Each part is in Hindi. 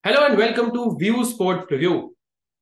Hello and welcome to view sport preview.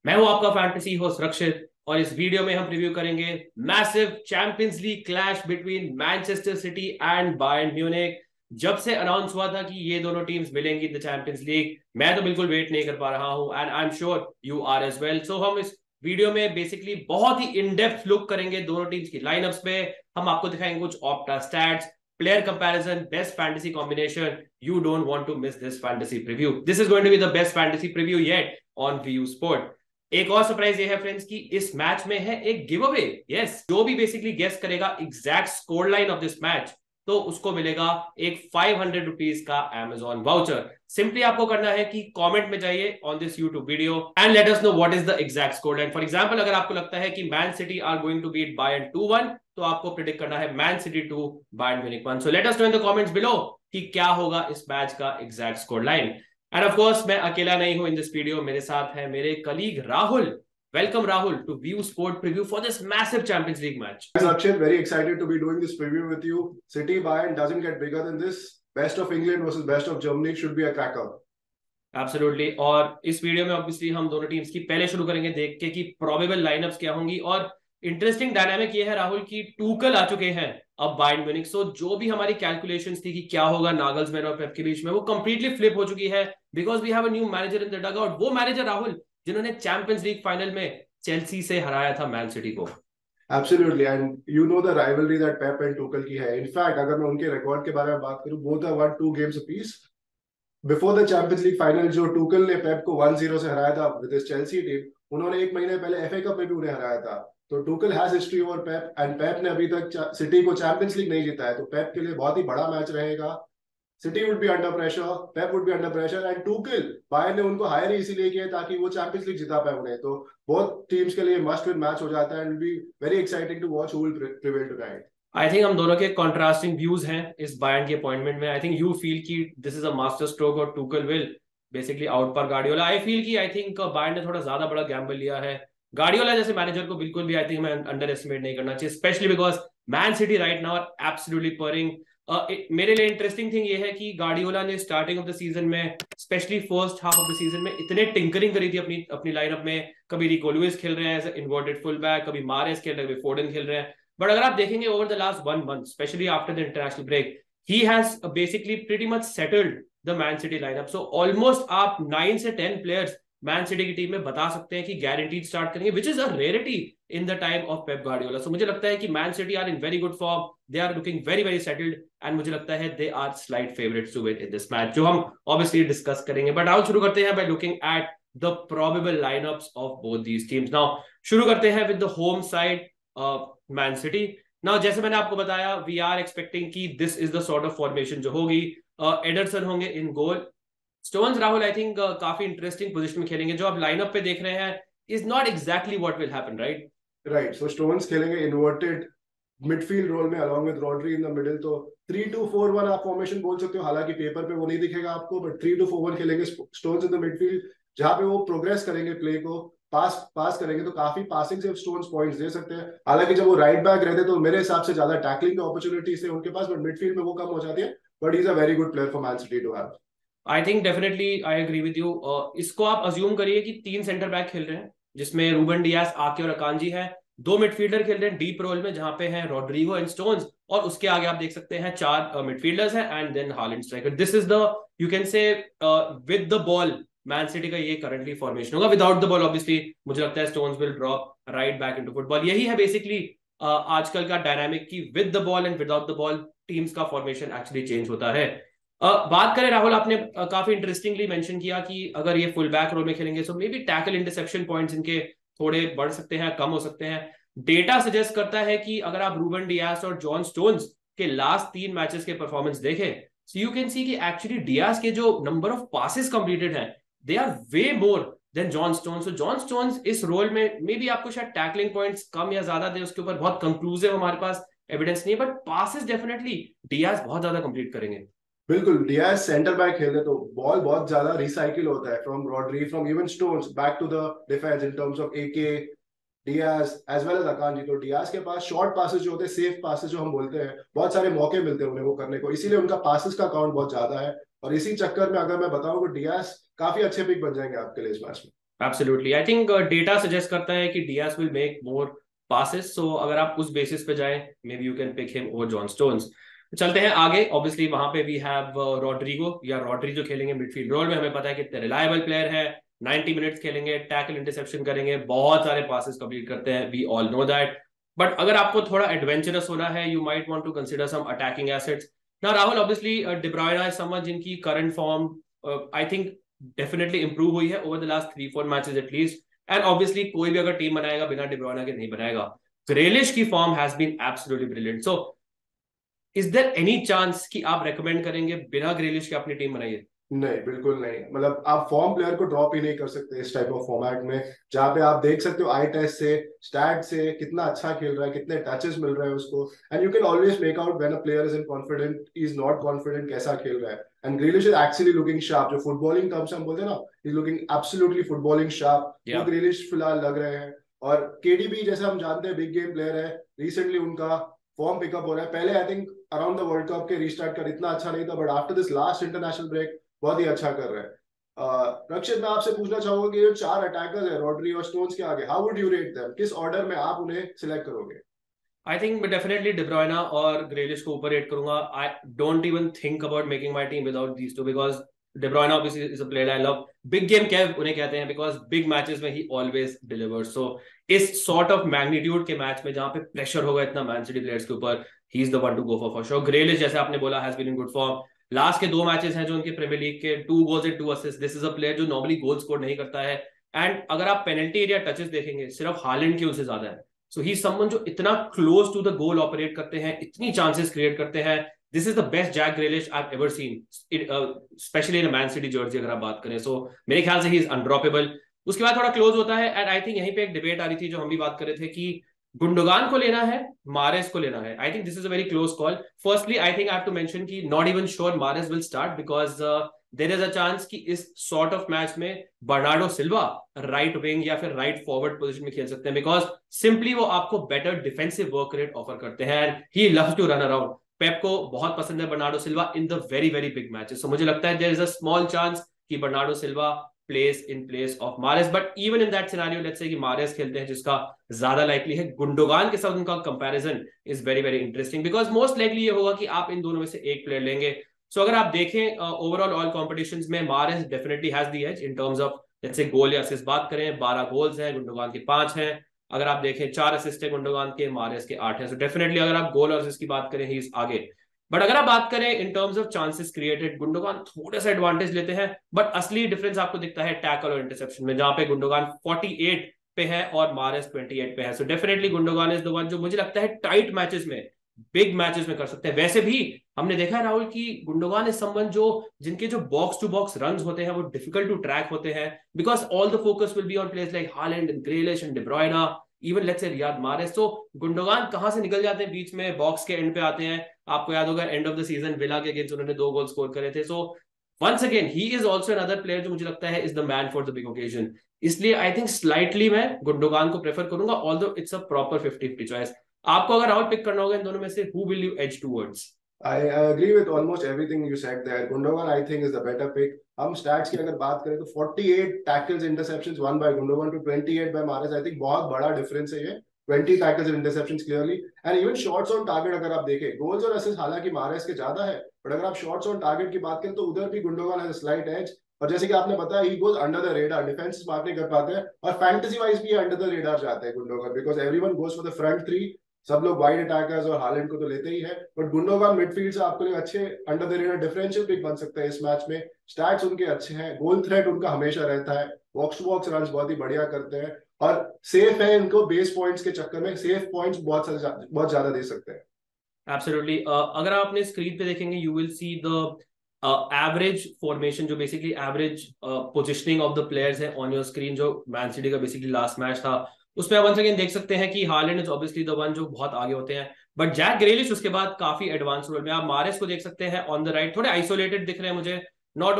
मैं हूं आपका फैंटेसी होस्ट रक्षित और इस वीडियो में हम प्रीव्यू करेंगे massive champions league clash between Manchester city and Bayern Munich. जब से अनाउंस हुआ था कि ये दोनों टीम्स मिलेंगी इन द चैंपियंस लीग, मैं तो बिल्कुल वेट नहीं कर पा रहा हूं and I am sure you are as well. So हम इस वीडियो में बेसिकली बहुत ही इन डेप्थ लुक करेंगे दोनों टीम्स की लाइनअप्स पे। हम आपको दिखाएंगे कुछ ऑप्टा stats, player comparison, best fantasy combination. You don't want to miss this fantasy preview. This is going to be the best fantasy preview yet on VU Sport. एक और सरप्राइज ये है फ्रेंड्स कि इस मैच में है एक गिव अवे। यस, जो भी बेसिकली गेस करेगा exact score line of this match तो उसको मिलेगा एक 500 रुपीज का Amazon वाउचर। सिंपली आपको करना है कि कमेंट में जाइए on this YouTube video and let us know what is the exact score line. For example, अगर आपको लगता है कि Man City are going to beat Bayern 2-1 तो आपको प्रेडिक्ट करना है Man City 2 Bayern Munich 1। So let us know in the comments below कि क्या होगा इस मैच का exact score line. And of course मैं अकेला नहीं हूं इन दिस वीडियो, मेरे साथ है मेरे colleague Rahul. Welcome Rahul to View Sport preview for this massive Champions League match. Thanks, Akshay. Very excited to be doing this preview with you. City Bayern doesn't get bigger than this. Best of England versus best of Germany should be a cracker. Absolutely. और इस वीडियो में ऑब्वियसली हम दोनों टीम्स की पहले शुरू करेंगे देख के कि प्रोबेबल लाइनअप्स क्या होंगी। और इंटरेस्टिंग डायनामिक ये है राहुल कि टूकल आ चुके हैं अब बायर्न म्यूनिख। सो जो भी हमारी कैलकुलेशंस थी कि क्या होगा नागल्समैन और पेप के बीच में, वो कंप्लीटली फ्लिप हो चुकी है because we have a new manager in the dugout. वो मैनेजर राहुल जिन्होंने चैंपियंस लीग फाइनल में चेल्सी से हराया था मैन सिटी को। Absolutely, and you know the rivalry that Pep and Tuchel की है. In fact, अगर मैं उनके रिकॉर्ड के बारे में बात करूं, both have won 2 games apiece. Before the Champions League final, जो Tuchel ने Pep को 1-0 से हराया था with his Chelsea team, उन्होंने एक महीने पहले FA कप में भी उन्हें हराया था। तो Tuchel has history over Pep, and Pep ने अभी तक सिटी को चैंपियंस लीग नहीं जीता है, तो Pep के लिए बहुत ही बड़ा मैच रहेगा। City would be under pressure, Pep would be under pressure, and Tuchel, Bayern ने उनको हायर ही इसीलिए किया ताकि वो चैंपियंस लीग जिता पाए उन्हें। तो बहुत टीम्स के लिए मस्ट विन मैच हो जाता है, and will be very exciting to watch who will prevail tonight. I think हम दोनों के कॉन्ट्रास्टिंग व्यूज हैं इस बायर्न के अपॉइंटमेंट में। आई थिंक यू फील कि this is a master stroke और टूकल विल बेसिकली आउट पर गार्डियोला। आई फील कि आई थिंक बायर्न ने थोड़ा ज्यादा बड़ा गैम्बल लिया है। गार्डियोला जैसे मैनेजर को बिल्कुल भी आई थिंक हमें अंडर एस्टिमेट नहीं करना चाहिए, especially because Man City right now are absolutely purring. मेरे लिए इंटरेस्टिंग थिंग ये है कि गार्डियोला ने स्टार्टिंग ऑफ द सीजन में, especially first half of the season में, इतने टिंकरिंग करी थी अपनी अपनी लाइनअप में। कभी रिको लुइस खेल रहे हैं एज इन्वर्टेड फुल बैक, कभी मारेस खेल रहे हैं, कभी फोर्डन खेल रहे हैं। बट अगर आप देखेंगे over the last 1 month, specially after the international break, he has basically pretty much settled the Man City lineup. So almost आप 9 से 10 प्लेयर्स मैन सिटी की टीम में बता सकते हैं कि गारंटीड स्टार्ट करेंगे, which is a rarity in the time of Pep Guardiola. So मुझे लगता है कि Man City are in very good form, they are looking very very settled and मुझे लगता है they are slight favourites to win in this match, जो हम ऑब्वियसली डिस्कस करेंगे। बट आओ शुरू करते हैं by looking at the probable line-ups of both these teams. Now शुरू करते हैं with the home side man city. Now जैसे मैंने आपको बताया, वी आर एक्सपेक्टिंग कि this is the sort of formation जो होगी। एडरसन होंगे इन गोल। स्टोन्स राहुल आई थिंक काफी इंटरेस्टिंग पोजीशन में खेलेंगे। जो आप लाइनअप पे देख रहे हैं is not exactly what will happen, right? Right, so stones खेलेंगे इन्वर्टेड मिडफील्ड रोल में along with Rodri in the middle. तो 3-2-4-1 आप फॉर्मेशन बोल सकते हो, हालांकि पेपर पे वो नहीं दिखेगा आपको, बट 3-2-4-1 खेलेंगे स्टोन्स इन द मिडफील्ड, जहां पे वो प्रोग्रेस करेंगे, प्ले को पास करेंगे। तो काफी पासिंग से स्टोन्स पॉइंट्स दे सकते हैं। हालांकि जब वो राइट बैक रहते तो मेरे हिसाब से ज्यादा टैकलिंग की अपॉर्चुनिटीज थे उनके पास, बट मिडफील्ड में वो कम हो जाती है। But he is a very good player for Man City to have. I think definitely I agree with you. इसको आप अज्यूम करिए कि 3 सेंटर बैक खेल रहे हैं, जिसमें रूबन डियास, आके और अकांजी है। 2 मिडफील्डर खेल रहे हैं डीप रोल में, जहां पे हैं रॉड्रिगो एंड स्टोन्स, और उसके आगे आप देख सकते हैं 4 मिडफील्डर्स हैं and then Haaland striker. This is the, you can say with the ball Man City का ये करंटली फॉर्मेशन होगा। विदाउट द बॉल ऑब्वियसली मुझे लगता है Stones will drop right back into football. यही है बेसिकली आजकल का डायनामिक कि with the ball and without the ball teams का फॉर्मेशन एक्चुअली चेंज होता है। बात करें राहुल, आपने काफी इंटरेस्टिंगली मेंशन किया कि अगर ये फुल बैक रोल में खेलेंगे so maybe tackle interception points इनके थोड़े बढ़ सकते हैं, कम हो सकते हैं। डेटा सजेस्ट करता है कि अगर आप रूबन डियास और जॉन स्टोन्स के लास्ट 3 मैचेस के परफॉर्मेंस देखें, सो यू कैन सी कि एक्चुअली डियास के जो नंबर ऑफ पासेस कंप्लीटेड हैं they are way more than John Stones. So John Stones इस रोल में मे बी आपको शायद टैकलिंग पॉइंट्स कम या ज्यादा दे, उसके ऊपर बहुत कंक्लूसिव हमारे पास एविडेंस नहीं है, बट पासेस डेफिनेटली डियास बहुत ज्यादा कंप्लीट करेंगे। बिल्कुल, डियाज सेंटर बैक खेलते तो बॉल बहुत ज्यादा रिसाइकिल होता है from Rodri, from even Stones back to the defence in terms of Ake Dias as well as Akanji. तो डियाज के पास शॉर्ट पासेस जो होते हैं, सेफ पासेस जो हम बोलते हैं, बहुत सारे मौके मिलते हैं उन्हें वो करने को, इसीलिए उनका पासेस का काउंट बहुत ज्यादा है। और इसी चक्कर में अगर मैं बताऊं तो डियाज काफी अच्छे पिक बन जाएंगे आपके लिए इस मैच में। Absolutely, I think data suggest करता है कि Dias will make more passes, so अगर आप उस बेसिस पे जाएं maybe you can pick him over John Stones. चलते हैं आगे, ऑब्वियसली वहां पे वी हैव रॉड्रिगो या रॉड्री जो खेलेंगे मिडफील्ड रोल में। हमें पता है कितने रिलायबल प्लेयर है, 90 मिनट्स खेलेंगे, टैकल इंटरसेप्शन करेंगे, बहुत सारे पासेस कंप्लीट करते हैं, we all know that. But अगर आपको थोड़ा एडवेंचरस होना है, you might want to consider some attacking assets. ना Rahul, obviously De Bruyne is someone जिनकी current form I think definitely improve हुई है over the last 3-4 matches at least, and obviously कोई भी अगर टीम बनाएगा बिना डिब्रोइना के नहीं बनाएगा। ग्रेलिश की form has been absolutely brilliant, so is there any chance कि आप रेकमेंड करेंगे बिना ग्रेलिश के अपनी टीम बनाइए? नहीं, बिल्कुल नहीं। मतलब आप फॉर्म प्लेयर को ड्रॉप ही नहीं कर सकते इस टाइप ऑफ फॉर्मेट में, जहाँ पे आप देख सकते हो आई टेस्ट से, स्टैट से कितना अच्छा खेल रहा है, कितने टचेस मिल रहे हैं उसको, and you can always make out when a player is in confident, is not confident, कैसा खेल रहा है। And Grealish is actually looking sharp, जो फुटबॉलिंग टर्म्स हम बोलते हैं ना, is looking absolutely footballing sharp, वो ग्रीलिश फिलहाल लग रहे हैं। और केडीबी जैसे हम जानते हैं बिग गेम प्लेयर है, रिसेंटली उनका फॉर्म पिकअप हो रहा है। पहले I think around the World Cup के रीस्टार्ट कर इतना अच्छा नहीं था, but after this last international break बहुत ही अच्छा कर रहे हैं। रक्षित, मैं आपसे पूछना चाहूंगा कि जो चार अटैकर्स है रॉड्री और स्टोन्स के आगे, how would you rate them, किस ऑर्डर में आप उन्हें सिलेक्ट करोगे? आई थिंक मैं डेफिनेटली डिब्रोइना और ग्रेलिश को ऊपर रेट करूंगा। I don't even think about making my team without these two, because De Bruyne obviously is a player I love. Big game क्या उन्हें कहते हैं, बिकॉज बिग मैचेस में ही ऑलवेज डिलीवर्स। सो इस सॉर्ट ऑफ मैग्नीट्यूड के मैच में जहां पे प्रेशर होगा इतना मैन सिटी प्लेयर्स के ऊपर, he is the one to go for sure. Grealish जैसे आपने बोला has been in good form, last के 2 मैचेस हैं जो उनके प्रीमियर लीग के, 2 goals and 2 assist. This is a player जो नॉर्मली गोल स्कोर नहीं करता है, एंड अगर आप पेनल्टी एरिया टचेस देखेंगे सिर्फ हालैंड की उनसे ज्यादा है। सो ही समवन जो इतना close to the goal operate करते हैं, इतनी चांसेस क्रिएट करते हैं। This is the best Jack Grealish I ever seen, specially in Man City jersey अगर आप बात करें। सो मेरे ख्याल से ही इज अनड्रॉपेबल। उसके बाद थोड़ा क्लोज होता है, एंड आई थिंक यहीं पे एक डिबेट आ रही थी जो हम भी बात कर रहे थे कि गुंडोगान को लेना है, मारेस को लेना है। I think this is a very close call. Firstly I think I have to mention कि not even sure Mahrez will start, because there is a chance कि इस सॉर्ट ऑफ मैच में बर्नार्डो सिल्वा राइट विंग या फिर राइट फॉरवर्ड पोजीशन में खेल सकते हैं, बिकॉज सिंपली वो आपको better defensive work rate offer करते हैं, and he loves to run around. Pep को बहुत पसंद है Bernardo Silva in the very very big matches. So मुझे लगता है there is a small chance कि Bernardo Silva plays in place of Mahrez, but even in that scenario, let's say कि Mahrez खेलते हैं, जिसका ज्यादा लाइकली है, गुंडोगान के साथ उनका comparison is very very interesting, because most likely ये होगा कि आप इन दोनों में से एक प्लेयर लेंगे। सो अगर आप देखें ओवरऑल ऑल कॉम्पिटिशंस में Mahrez definitely has the edge in terms of let's say goal या असिस्ट बात करें, 12 गोल्स हैं, गुंडोगान के 5 हैं। अगर आप देखें 4 असिस्ट है गुंडोगान के, Mahrez के 8 हैं। सो डेफिनेटली अगर आप गोल और असिस्ट की बात करें, ही इज आगे। बट अगर आप बात करें in terms of chances created, Gundogan थोड़ा सा एडवांटेज लेते हैं, बट असली डिफरेंस आपको दिखता है टैकल और इंटरसेप्शन में, जहां पे गुंडोगान 48 पे है और मारेस 28 पे है। So definitely Gundogan is the one जो मुझे लगता है टाइट मैचेस में, बिग मैचेस में कर सकते हैं। वैसे भी हमने देखा है राहुल की गुंडोगान इज समवन जो जिनके जो बॉक्स टू बॉक्स रन्स होते हैं वो डिफिकल्ट टू ट्रैक होते हैं, because all the focus will be on players like Haaland and Grealish and De Bruyne, even let's say Riyad Mahrez. तो गुंडोगान कहां से निकल जाते हैं, बीच में बॉक्स के एंड पे आते हैं। आपको याद होगा end of the season Villa के अगेंस्ट उन्होंने 2 गोल स्कोर करे थे। So once again he is also another player जो मुझे लगता है is the man for the big occasion. इसलिए आई थिंक स्लाइटली मैं गुंडोगान को प्रेफर करूंगा, although it's a proper 50-50 choice. आपको अगर आउट पिक करना होगा इन दोनों में से, who will you edge towards? I agree with almost everything you said there. Gundogan, I think, is the better pick. हम स्टैट्स की अगर बात करें तो 48 tackles interceptions won by Gundogan to 28 by Mahrez, I think बहुत बड़ा डिफरेंस है ये। 20 tackles and interceptions clearly, and even shots on target अगर आप देखें, गोल्स और असिस्ट हालांकि मारेस के ज्यादा है, बट अगर आप शॉट्स ऑन टारगेट की बात करें तो उधर भी Gundogan has a slight edge. और जैसे कि आपने बताया, he goes under the radar, defence mark नहीं कर पाते हैं, और फैंटेसी वाइज भी अंडर द रेडार जाते हैं Gundogan, because everyone goes for the front three. सब लोग वाइड अटैकर्स और हालैंड को तो लेते ही है, बट गुंडोगान मिडफील्ड से आपके लिए अच्छे under the radar differential pick बन सकता है इस मैच में। स्टैट्स उनके अच्छे हैं, गोल थ्रेट उनका हमेशा रहता है, बॉक्स टू बॉक्स रन्स बहुत ही बढ़िया करते हैं, और सेफ है इनको बेस पॉइंट्स के चक्कर में, सेफ पॉइंट्स बहुत ज्यादा दे सकते हैं। एब्सोल्युटली। अगर आप अपने स्क्रीन पे देखेंगे you will see the average formation, जो basically average positioning of the players है ऑन योर स्क्रीन, जो मैन सिटी का बेसिकली लास्ट मैच था उसमें आप वंस अगेन देख सकते हैं कि Haaland is obviously the one जो बहुत आगे होते हैं, बट जैक ग्रेलिश उसके बाद काफी एडवांस रोल में। आप मारेस को देख सकते हैं ऑन द राइट, थोड़े आइसोलेटेड दिख रहे हैं मुझे, नॉट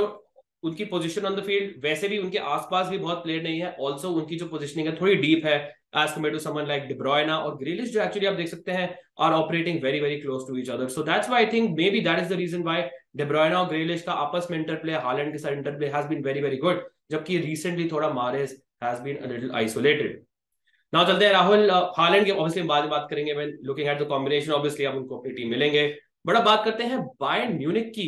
उनकी पोजीशन ऑन द फील्ड, वैसे भी उनके आसपास भी बहुत प्लेयर नहीं है, ऑल्सो उनकी जो पोजीशनिंग है थोड़ी डीप है as compared to someone like De Bruyne और ग्रिलिश, जो एक्चुअली आप देख सकते हैं are operating very very close to each other. So that's why I think maybe that is the reason why De Bruyne और ग्रिलिश का आपस में इंटरप्ले, हालैंड के साथ interplay has been very very good, जबकि रिसेंटली थोड़ा Mahrez has been a little isolated. Now चलते हैं राहुल, हालैंड की ऑब्वियसली बाद में बात करेंगे. When looking at the combination obviously आप उनको अपनी टीम मिलेंगे. बड़ा बात करते हैं बायर्न म्यूनिख की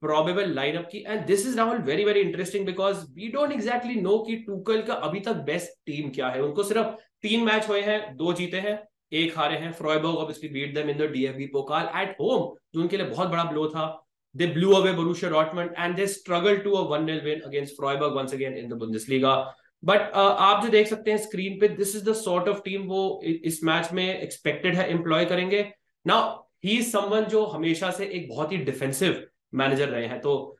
प्रोबेबल लाइनअप की, and this is Rahul very very interesting because we don't exactly know कि टूकल का अभी तक बेस्ट टीम क्या है. उनको सिर्फ 3 मैच हुए हैं, 2 जीते हैं, 1 हारे हैं. Freiburg obviously beat them in the DFB Pokal at home, जो उनके लिए बहुत बड़ा ब्लो था. They blew away Borussia Dortmund and they struggled to a 1-0 win against Freiburg once again in the Bundesliga. But आप जो देख सकते हैं स्क्रीन पे, this is the sort of team वो इस मैच में एक्सपेक्टेड है एम्प्लॉय करेंगे. नाउ ही इज समवन जो हमेशा से एक बहुत ही डिफेंसिव मैनेजर रहे हैं, तो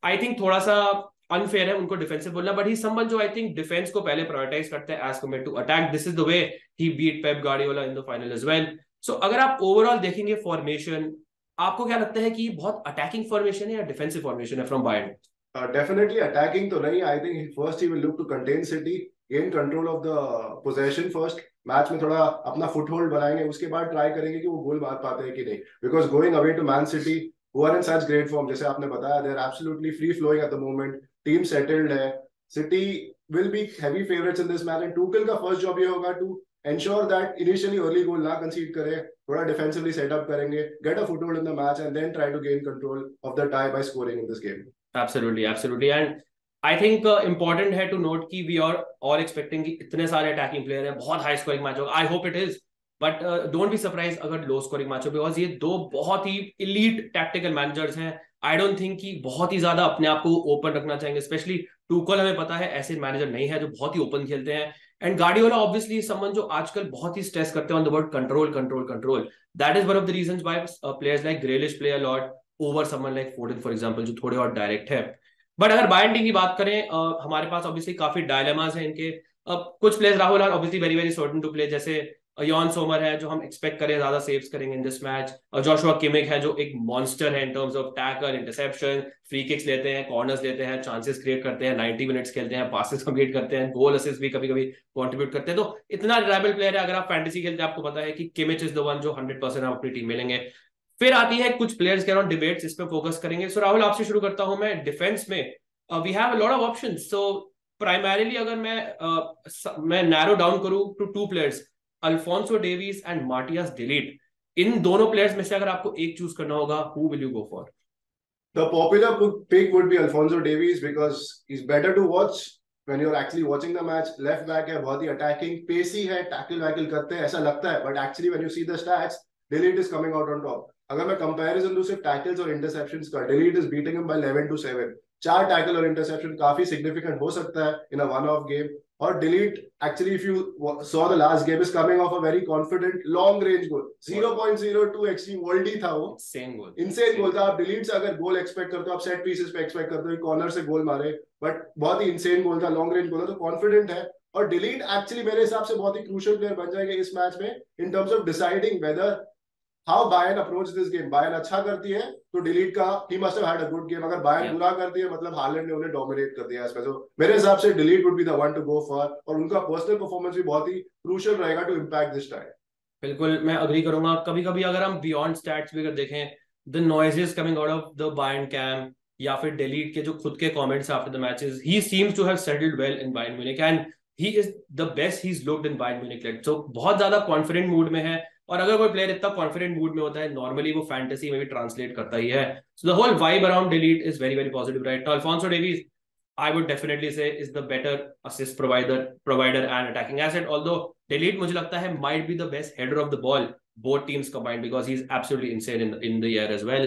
आई थिंक थोड़ा सा अनफेयर है उनको डिफेंसिव बोलना, बट ही समवन जो आई थिंक डिफेंस को पहले प्रायोरिटाइज करते हैं as compared to attack. This is the way he beat Pep Guardiola in the final as well. So अगर आप ओवरऑल देखेंगे फॉर्मेशन, आपको क्या लगता है कि बहुत अटैकिंग फॉर्मेशन है या डिफेंसिव फॉर्मेशन है फ्रॉम बायर्न? Definitely attacking तो नहीं. I think first he will look to contain City, gain control of the possession first. Match में थोड़ा अपना फुटहोल्ड बनाएंगे, उसके बाद ट्राई करेंगे कि वो गोल मार पाते हैं कि नहीं. Because going away to Man City who are in such great form, जैसे आपने बताया, they are absolutely free flowing at the moment. Team settled है. City will be heavy favorites in this match and Tuchel का फर्स्ट जॉब ये होगा to ensure that initially early goal ना concede करे, थोड़ा defensively setup करेंगे, get a foothold in the match and then try to gain control of the tie by scoring in this game. Absolutely, absolutely. And I think important है to note कि we are all expecting कि इतने सारे attacking player हैं, बहुत high scoring मैच होगा. I hope it is, but don't be surprised अगर low scoring मैच हो, because ये 2 बहुत ही elite tactical managers हैं. I don't think कि बहुत ही ज्यादा अपने आप को ओपन रखना चाहेंगे, स्पेशली टूकल हमें पता है ऐसे मैनेजर नहीं है जो बहुत ही ओपन खेलते हैं. एंड गार्डियोला ऑब्वियसली समवन जो आजकल बहुत ही स्ट्रेस करते हैं on the word control control control. That is one of the reasons why players like Grealish play a lot over someone like Foden for example, जो थोड़े और डायरेक्ट है. बट अगर बायर्न टीम की बात करें, हमारे पास ऑब्वियसली काफी डायलेमास हैं इनके. कुछ players Rahul are obviously very very certain to play, जैसे यॉन सोमर है जो हम एक्सपेक्ट करें ज्यादा सेव्स करेंगे इन दिस मैच. और जोशुआ किमिक है जो एक मॉन्स्टर है in terms of tackle, interception, free kicks लेते हैं, कॉर्नर्स लेते हैं, चांसेस क्रिएट करते हैं, 90 मिनट्स खेलते हैं, पासेस कंप्लीट करते हैं, गोल असिस्ट भी कभी कभी कंट्रीब्यूट करते हैं. तो इतना रिलायबल प्लेयर है. अगर आप फैंटेसी खेलते हैं आपको पता है कि किमिच इज द वन जो 100% आप अपनी टीम में लेंगे. फिर आती है कुछ प्लेयर्स के अराउंड डिबेट्स, इस पे फोकस करेंगे. सो राहुल आपसे शुरू करता हूं मैं. डिफेंस में we have a lot of options. So primarily अगर मैं नैरो डाउन करूं to 2 players, Alphonso Davies and Matthijs de Ligt, इन दोनों प्लेयर्स में से अगर आपको एक चूज करना होगा, who will you go for? The popular pick would be Alphonso Davies because he's better to watch when you're actually watching the match. Left back है, बहुत ही attacking, pacey है, tackle वैकल करते हैं, ऐसा लगता है. But actually when you see the stats, Delete is coming out on top. अगर मैं comparison दूं सिर्फ tackles और interceptions का, Delete is beating him by 11-7. 4 tackle और interception काफी significant हो सकता है in a one-off game. और Delete actually if you saw the last game is coming off a very confident long range goal. 0.02 XG world था वो. Insane गोल था. आप Delete से अगर गोल एक्सपेक्ट करते हो, आप सेट पीसेस पे एक्सपेक्ट करते हो कॉर्नर से गोल मारे, बट बहुत ही इंसेन गोल था, लॉन्ग रेंज गोल था, तो कॉन्फिडेंट है. और डिलीट एक्चुअली मेरे हिसाब से बहुत ही क्रूशियल प्लेयर बन जाएगा इस मैच में इन terms of deciding whether how Bayern approach this game. Bayern अच्छा करती है तो डिलीट का he must have had a good game. अगर बायर्न बुरा करती है मतलब हालैंड ने उन्हें डोमिनेट कर दिया इसमें. तो मेरे हिसाब से De Ligt would be the one to go for, और उनका पर्सनल परफॉर्मेंस भी बहुत ही क्रूशियल रहेगा टू इंपैक्ट दिस टाइम. बिल्कुल मैं अग्री करूंगा. कभी कभी अगर हम बियॉन्ड स्टैट्स भी अगर देखें, the noises coming out of the Bayern camp या फिर डिलीट के जो खुद के comments after the matches, he seems to have settled well in Bayern Munich and he is the best he is looked in Bayern Munich late. So बहुत ज्यादा कॉन्फिडेंट मूड में है, और अगर कोई प्लेयर इतना कॉन्फिडेंट मूड में होता है नॉर्मली वो फैंटेसी में भी ट्रांसलेट करता ही है. So the whole vibe around De Ligt is very very positive right. Alphonso Davies I would definitely say is the better assist provider and attacking asset. Although Delete मुझे लगता है might be the best header of the ball both teams combined because he's absolutely insane in the air as well.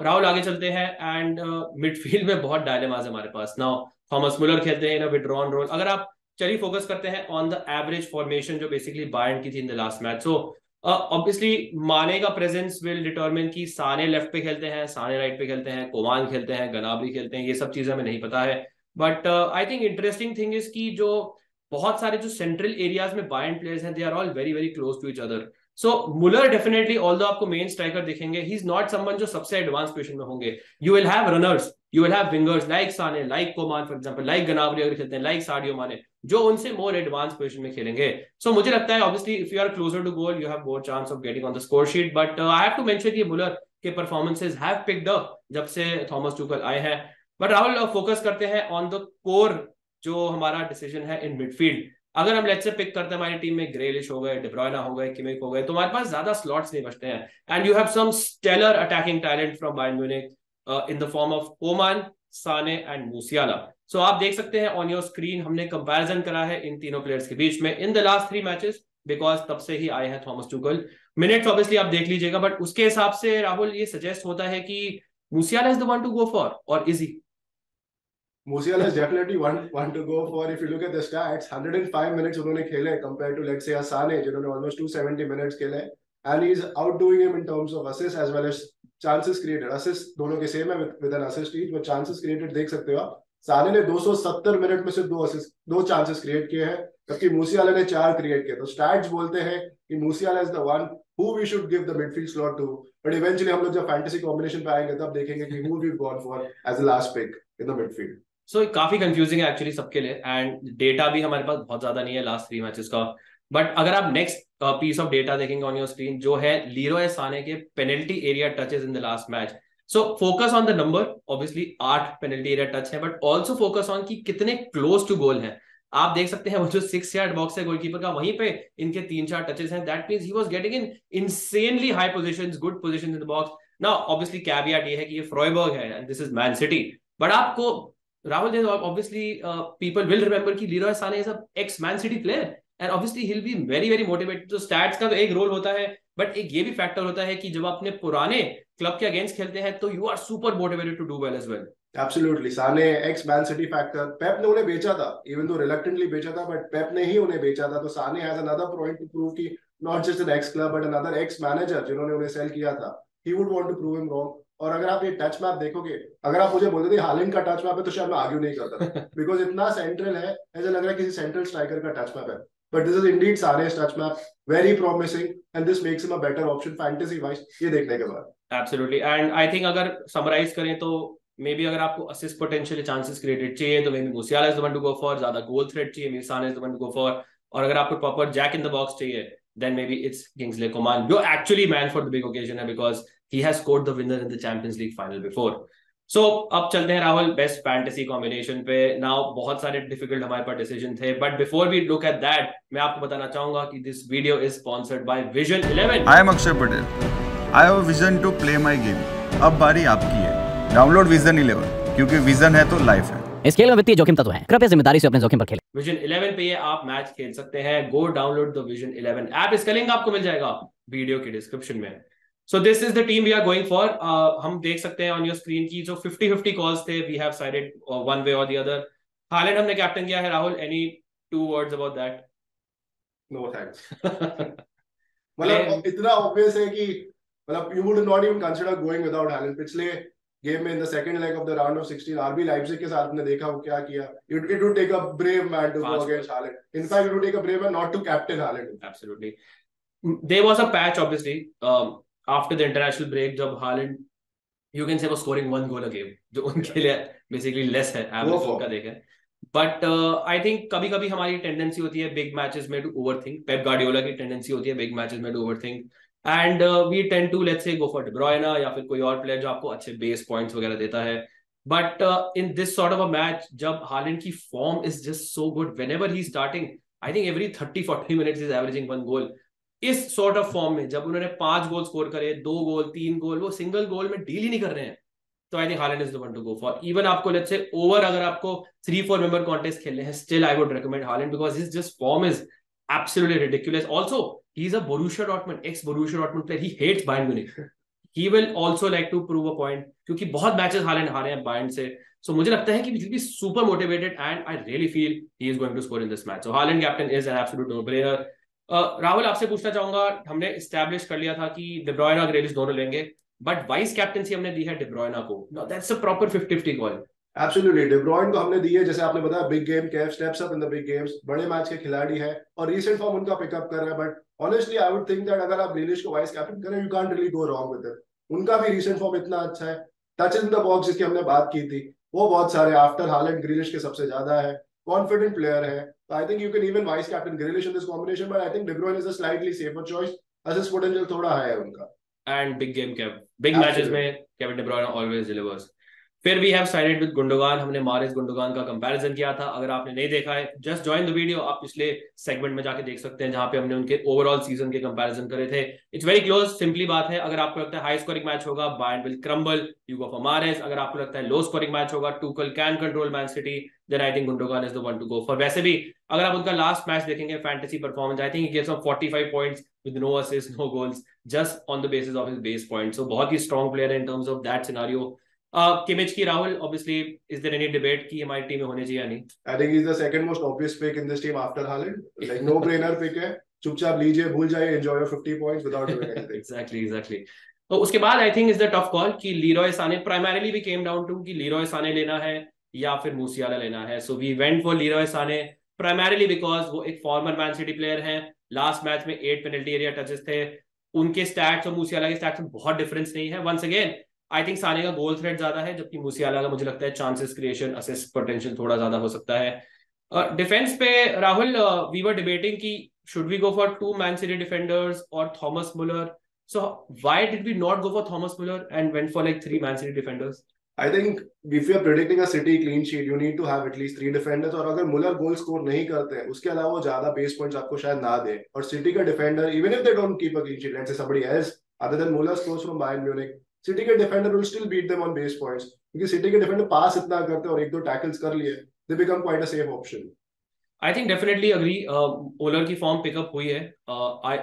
Rahul आगे चलते हैं एंड मिडफील्ड में बहुत डायलेमास है हमारे पास. नाउ थॉमस मुलर खेलते हैं इन अ विड्रॉन रोल. अगर आप चलिए फोकस करते हैं ऑन द एवरेज फॉर्मेशन जो बेसिकली बायर्न की थी इन the last match. So obviously माने का प्रेजेंस विल डिटरमिन कि साने लेफ्ट पे खेलते हैं, साने राइट पे खेलते हैं, कोमान खेलते हैं, गनाबरी खेलते हैं, ये सब चीजें हमें नहीं पता है. But I think interesting thing is कि जो बहुत सारे जो सेंट्रल एरियाज में बायर्न प्लेयर्स हैं, they are all very very close to each other. So Muller definitely, although आपको मेन स्ट्राइकर दिखेंगे, ही इज नॉट समवन जो सबसे एडवांस पोजीशन में होंगे. You will have runners, you will have wingers like Sane, like Coman for example, like Gnabry अगर खेलते हैं, लाइक साडियो माने, जो उनसे मोर एडवांस पोजीशन में खेलेंगे. सो मुझे लगता है obviously if you are closer to goal you have more chance of getting on the score sheet. But I have to mention कि मुलर के परफॉर्मेंसेज हैव पिक्ड अप जब से थॉमस टुकल आए हैं. बट राहुल, फोकस करते हैं ऑन द कोर, जो हमारा डिसीजन है इन मिडफील्ड. अगर हम लेट्स से पिक करते हैं हमारी टीम में ग्रेलिश हो गए, डिब्रोयना हो गए, किमिक हो गए, तो हमारे पास ज्यादा स्लॉट्स नहीं बचते हैं. And you have some stellar attacking talent from Bayern Munich in the form of Coman, Sane and Musiala. So आप देख सकते हैं ऑन योर स्क्रीन, हमने कंपैरिजन करा है इन तीनों प्लेयर्स के बीच में in the last 3 matches, because तब से ही आए हैं थॉमस टुकल. मिनट्स ऑब्वियसली आप देख लीजिएगा, बट उसके हिसाब से राहुल ये सजेस्ट होता है कि Musiala is the one to go for, और is he? Musiala is definitely one to go for. If you look at the stats, 105 minutes उन्होंने खेले compared to let's say Asane जिन्होंने almost 270 minutes खेले, and he's outdoing him in terms of assists as well as chances created. Assists दोनों के same है with an assist each, but chances created देख सकते हो आप. साने ने 270 मिनट में से 2 चांसेस क्रिएट किए हैं, जबकि मूसियाला ने 4 क्रिएट किए. तो स्टैट्स बोलते हैं कि Musiala is the one who we should give the midfield slot to, but eventually हम लोग जब फैंटेसी कॉम्बिनेशन पे आएंगे तब देखेंगे कि who we've gone for as the last pick in the midfield. सो काफी कंफ्यूजिंग है एक्चुअली सबके लिए, एंड डेटा भी हमारे पास बहुत ज्यादा नहीं है लास्ट 3 मैचेस का. बट अगर आप नेक्स्ट पीस ऑफ डेटा देखेंगे ऑन योर स्क्रीन, जो है लीरोय साने के penalty area touches in the last match. So focus on the number, obviously 8 penalty area touch है, बट ऑल्सो फोकस ऑन कि कितने क्लोज टू गोल हैं. आप देख सकते हैं वो जो 6 यार्ड बॉक्स है गोलकीपर का, वहीं पे इनके 3-4 टचेस हैं. That means he was getting in insanely high positions, good positions in the box. Now obviously caveat ये है कि ये फ्रॉयबर्ग है and this is man city. But आपको Rahul, obviously people will remember कि Leroy Sané is a ex-Man City player and obviously he'll be very very motivated. तो stats का तो एक रोल होता है, बट एक ये भी फैक्टर होता है कि जब आप अपने पुराने क्लब के अगेंस्ट खेलते हैं तो you are super motivated to do well as well. Absolutely, Sané ex-Man City factor. Pep ने उन्हें बेचा था, even though reluctantly बेचा था, but Pep ने ही उन्हें बेचा था. तो Sané has another point to prove कि not just an ex-club but another ex-manager जिन्होंने उन्हें सेल किया था, he would want to prove him wrong. और अगर आप ये टच मैप देखोगे, अगर आप मुझे बोलते थे हालैंड का टच मैप है तो शायद मैं आर्ग्यू नहीं करता, बिकॉज इतना सेंट्रल है, ऐसा लग रहा है किसी सेंट्रल स्ट्राइकर का टच मैप है. But this is indeed Sane's touch map, very promising, and this makes him a better option fantasy wise ये देखने के बाद. एब्सोल्युटली, एंड आई थिंक अगर समराइज करें तो मे बी अगर आपको असिस्ट पोटेंशियल चांसेस क्रिएटेड चाहिए तो maybe Musiala is the one to go for. ज्यादा गोल थ्रेट चाहिए, maybe Sane is the one to go for. और अगर आपको proper jack in the box चाहिए, then maybe it's Kingsley Coman. You're actually man for the big occasion है, because he has scored the winner in the Champions League final before. So अब चलते हैं राहुल बेस्ट फैंटेसी कॉम्बिनेशन पे. नाउ बहुत सारे डिफिकल्ट हमारे पास डिसीजन थे, but before we look at that मैं आपको बताना चाहूंगा कि this video is sponsored by Vision 11. I am Akshay Patel. I have a vision to play my game. अब बारी आपकी है. डाउनलोड Vision 11 क्योंकि विजन है तो लाइफ है. इस खेल में वित्तीय जोखिम तत्व है, कृपया जिम्मेदारी से अपने जोखिम पर खेलें. Vision 11 पे ये आप मैच खेल सकते हैं. Go download the Vision 11 app. इसका लिंक आपको मिल जाएगा वीडियो के डिस्क्रिप्शन में. So this is the team we are going for. हम देख सकते हैं ऑन योर स्क्रीन की जो 50-50 कॉल्स थे, we have sided one way और द अदर. हालैंड हमने कैप्टन किया है. Rahul, any 2 words about that? No thanks. मतलब इतना ऑब्वियस है कि मतलब you would not even consider going without Haaland. पिछले गेम में in the second leg of the round of 16 RB Leipzig के साथ ने देखा वो क्या किया. It would take a brave man to go against Holland. In fact it would take a brave man not to captain Haaland. Absolutely. There was a patch obviously after the international break जब Haaland you can say was scoring 1 goal a game, जो उनके लिए बेसिकली लेस है एवरेज उनका देखें. बट आई थिंक कभी कभी हमारी टेंडेंसी होती है बिग मैचेस में टू ओवरथिंक. पेप गार्डियोला की टेंडेंसी होती है बिग मैचेस में to overthink, and we tend to let's say go for De Bruyne या फिर कोई और प्लेयर जो आपको अच्छे बेस पॉइंट्स वगैरह देता है. But in this sort of a match जब हालैंड की form is just so good, whenever he starting I think every 30-40 minutes is averaging 1 गोल. इस सॉर्ट ऑफ फॉर्म में जब उन्होंने 5 गोल स्कोर करे, 2 गोल 3 गोल, वो सिंगल गोल में डील ही नहीं कर रहे हैं, तो I think Haaland is the one to go for. Even आपको लेट्स से ओवर अगर आपको 3-4 मेंबर कॉन्टेस्ट खेलने हैं, still I would recommend Haaland because his just form is absolutely ridiculous. Also, he's a Borussia Dortmund, ex-Borussia Dortmund player. He hates Bayern Munich. He will also like to prove a point क्योंकि बहुत मैचेस हालैंड हारे हैं बायर्न से. So मुझे लगता है कि he will be super motivated and I really feel he is going to score in this match. So Haaland captain is an absolute no-brainer. Rahul, आपसे पूछना चाहूंगा, हमने एस्टैब्लिश कर लिया था कि De Bruyne और ग्रेलिश दोनों लेंगे, बट वाइस कैप्टनसी हमने दी है De Bruyne को. Now that's a proper 50-50 call. Absolutely, De Bruyne को हमने दी है, जैसे आपने बताया big game Kev steps up in the big games, बड़े मैच के खिलाड़ी है और रीसेंट फॉर्म उनका पिकअप कर रहा है। But honestly I would think that अगर आप ग्रीलिश को वाइस कैप्टन करें, you can't really go wrong with it. उनका भी रीसेंट फॉर्म इतना अच्छा है, टच इन द बॉक्स जिसकी हमने बात की थी वो बहुत सारे आफ्टर हालैंड ग्रीलिश के सबसे ज्यादा है, कॉन्फिडेंट प्लेयर है। तो I think you can even vice captain Grealish in this combination, but I think De Bruyne is a slightly safer choice, assist potential थोड़ा हाई है उनका। And big game big matches में Kevin De Bruyne always delivers. फिर we have sided with Gundogan, हमने मारिस गुंडोगान का कंपैरिजन किया था। अगर आपने नहीं देखा है, जस्ट जॉइन द वीडियो, आप पिछले सेगमेंट में जाके देख सकते हैं जहां पे हमने उनके ओवरऑल सीजन के कंपैरिजन करे थे। इट्स वेरी क्लोज, सिंपली बात है, अगर आपको लगता है हाई स्कोरिंग मैच होगा Bayern will crumble, you go for Mahrez. अगर आपको लगता है लो स्कोरिंग मैच होगा, Tuchel can control Man City, then I think Gundogan is the one to go for. वैसे भी अगर आप उनका लास्ट मैच देखेंगे fantasy performance, I think he gives some 45 points with no assists, no goals, just on the basis of his base points. So बहुत ही strong player in terms of that scenario. Kimmich की Rahul, obviously, is there any debate कि हमारी टीम में होने चाहिए या नहीं? I think he's the second most obvious pick in this team after Haaland. Like no brainer pick है, चुपचाप लीजिए, भूल जाइए, enjoy your 50 points without doing anything. Exactly. तो उसके बाद I think is the tough call कि लीरॉय साने, प्राइमरीली भी केम डाउन टू कि लीरॉय साने लेना है या फिर मूसियाला लेना है। So we went for Leroy Sane primarily because वो एक फॉर्मर मैन सिटी प्लेयर है। लास्ट मैच में 8 पेनल्टी एरिया टचेस थे। उनके स्टैट्स और मूसियाला के स्टैट्स में बहुत डिफरेंस नहीं है। वंस अगेन आई थिंक साने का गोल थ्रेट ज्यादा है, जबकि मूसियाला का मुझे लगता है चांसेस क्रिएशन असिस्ट पोटेंशियल थोड़ा ज्यादा हो सकता है। डिफेंस पे राहुल, वी वर डिबेटिंग कि should we go for 2 Man City defenders और Thomas Muller. So why did we not go for Thomas Muller and went for like 3 Man City defenders? I think if you are predicting a City clean sheet, you need to have at least 3 defenders. और अगर मुलर गोल स्कोर नहीं करते हैं, उसके अलावा वो ज्यादा बेस पॉइंट्स आपको शायद ना दे। और सिटी का defender, even if they don't keep a clean sheet, let's say somebody else other than Muller scores from Bayern Munich, City के defender will still beat them on base points, क्योंकि सिटी के डिफेंडर पास इतना करते हैं और 1-2 टैकल्स कर लिए, they become quite a safe option. I think definitely agree. Muller की फॉर्म पिकअप हुई है।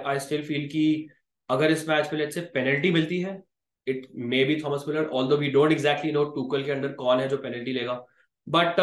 I still feel कि अगर इस मैच में लेट्स से पेनल्टी मिलती है, it may be Thomas Muller, although we don't exactly know Tuchel के अंडर कौन है जो पेनल्टी लेगा। बट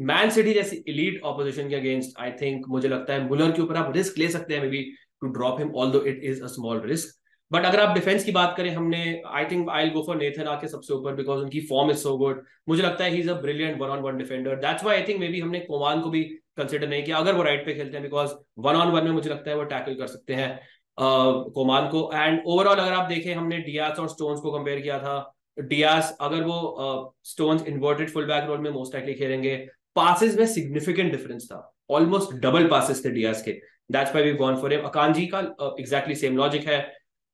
मैन सिटी जैसी एलीट ऑपोजिशन के अगेंस्ट आई थिंक मुझे लगता है मुलर के ऊपर आप रिस्क ले सकते हैं, maybe to drop him, although it is a small risk. But अगर आप डिफेंस की बात करें, हमने I think I will go for Nathan Ake सबसे ऊपर, बिकॉज उनकी फॉर्म इज सो गुड। मुझे लगता है ही is a brilliant 1-on-1 defender. That's why I think may be हमने कोमान को भी कंसिडर नहीं किया अगर वो राइट पे खेलते हैं, बिकॉज 1-on-1 में मुझे लगता है वो टैकल कर सकते हैं कोमान को। एंड ओवरऑल अगर आप देखें, हमने डियास और स्टोन्स को कंपेयर किया था। डियास अगर वो Stones inverted full back role में मोस्ट लाइकली खेलेंगे, पासेस में सिग्निफिकेंट डिफरेंस था, ऑलमोस्ट डबल पासेस थे डियास के। That's why we gone for him. Akanji का एग्जैक्टली सेम लॉजिक है।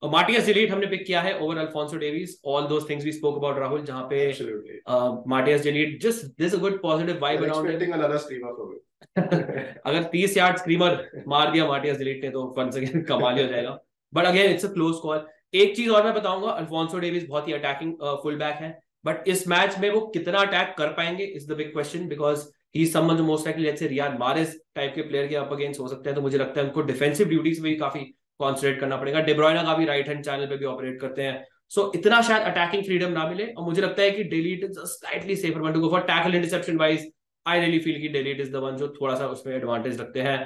मार्टियस डिलीट हमने पिक किया है over Alphonso Davies, all those things we spoke about Rahul, जहां पे Matthijs De Ligt just this a good positive vibe around him. Another screamer for him. अगर 30 यार्ड स्क्रीमर मार दिया मार्टियस डिलीट ने तो वंस अगेन कमाल हो जाएगा। But again it's a close call. एक चीज और मैं बताऊंगा, अल्फोंसो डेविस बहुत ही अटैकिंग फुल बैक है, बट इस मैच में वो कितना अटैक कर पाएंगे is the big question, because he is someone जो most likely let's say Riyad Mahrez type के प्लेयर के अप अगेंस्ट हो सकते हैं। तो मुझे लगता है उनको डिफेंसिव ड्यूटीज में भी काफी कॉन्सेंट्रेट करना पड़ेगा। डे ब्रुयने का भी राइट हैंड चैनल पे भी ऑपरेट करते हैं, सो इतना शायद अटैकिंग फ्रीडम ना मिले। और मुझे लगता है कि De Ligt is slightly safer one to go for. Tackle interception wise I really feel कि डिलीट इज द वन जो थोड़ा सा उसमें एडवांटेज रखते हैं।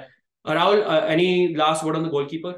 Rahul, any last word on the goalkeeper?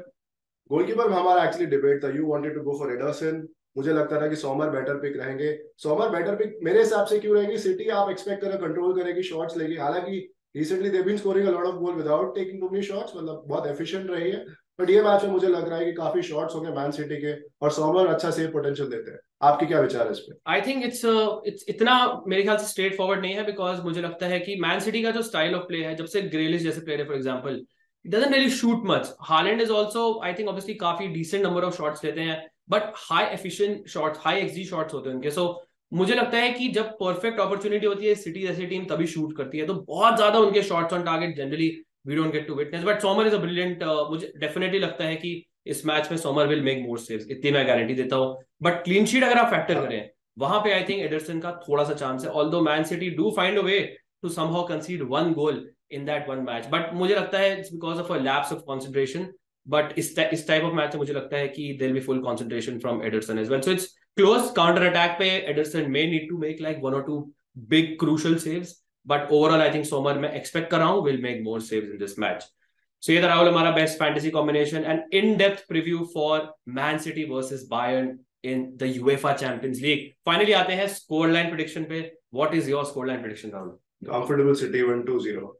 Goalkeeper में हमारा एक्चुअली डिबेट था, you wanted to go for Ederson, मुझे लगता था कि सोमर बेटर पिक रहेंगे। सोमर बेटर पिक मेरे हिसाब से क्यों रहेंगे, सिटी आप एक्सपेक्ट करें कंट्रोल करेगी, शॉट्स लेगी, हालांकि recently they been scoring a lot of goal without taking too many shots, मतलब बहुत एफिशिएंट रही है। बट ये मैच में मुझे लग रहा है कि काफी शॉट्स होंगे मैन सिटी के और सोमर अच्छा सेव पोटेंशियल देते हैं। आपके क्या विचार है इस पे? आई थिंक इट्स इतना मेरे ख्याल से स्ट्रेट फॉरवर्ड नहीं है, बिकॉज मुझे लगता है कि मैन सिटी का जो स्टाइल ऑफ प्ले है, जब से ग्रेलिश जैसे प्लेयर है for example, it doesn't really shoot much. Holland is also I think obviously काफी डिसेंट नंबर ऑफ शॉट्स लेते हैं, but high efficient shots, high XD shots होते हैं उनके। सो मुझे लगता है कि जब परफेक्ट अपॉर्चुनिटी होती है सिटी जैसी टीम तभी शूट करती है, तो बहुत ज्यादा उनके shots on target generally we don't get to witness. But Sommer is a brilliant, मुझे डेफिनेटली लगता है कि इस मैच में Sommer will make more saves, इतनी मैं गारंटी देता हूं। बट क्लीन शीट अगर आप फैक्टर करें, वहां पे आई थिंक एडरसन का थोड़ा सा चांस है, although Man City do find a way to somehow concede 1 goal in that 1 match. But मुझे लगता है it's because of a lapse of concentration. But इस टाइप ऑफ मैच में मुझे लगता है कि there will be full concentration from Ederson as well. So it's close. Counter attack पे Ederson may need to make like 1 or 2 big crucial saves, but overall I think Somer मैं एक्सपेक्ट कर रहा हूं will make more saves in this match. So ये था राहुल हमारा best fantasy combination and in depth preview for Man city versus Bayern in the UEFA champions league. Finally आते हैं स्कोर लाइन प्रेडिक्शन पे। What is your scoreline prediction, Rahul? Comfortable City 1-2-0.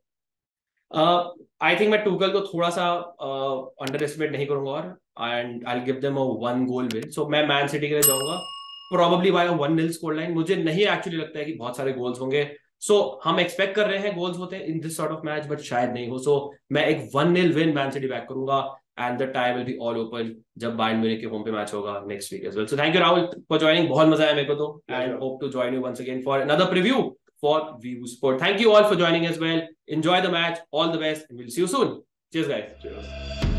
I think मैं टूकल को थोड़ा सा अंडर एस्टिमेट नहीं करूंगा और and I will give them a 1 goal win. So मैं मैन सिटी के लिए जाऊंगा probably by a 1-0 score line. मुझे नहीं एक्चुअली लगता है कि बहुत सारे गोल्स होंगे. So हम एक्सपेक्ट कर रहे हैं गोल्स होते हैं in this sort of match, but शायद नहीं हो. So मैं एक 1-0 विन मैन सिटी बैक करूंगा and the tie will be all open जब बायर्न म्यूनिख के होम पे मैच होगा next week as well. So thank you Rahul for joining. बहुत मजा आया मेरे को तो, and hope to join you once again for another preview for Vivo Sport. Thank you all for joining as well. Enjoy the match. All the best. And we'll see you soon. Cheers, guys. Cheers.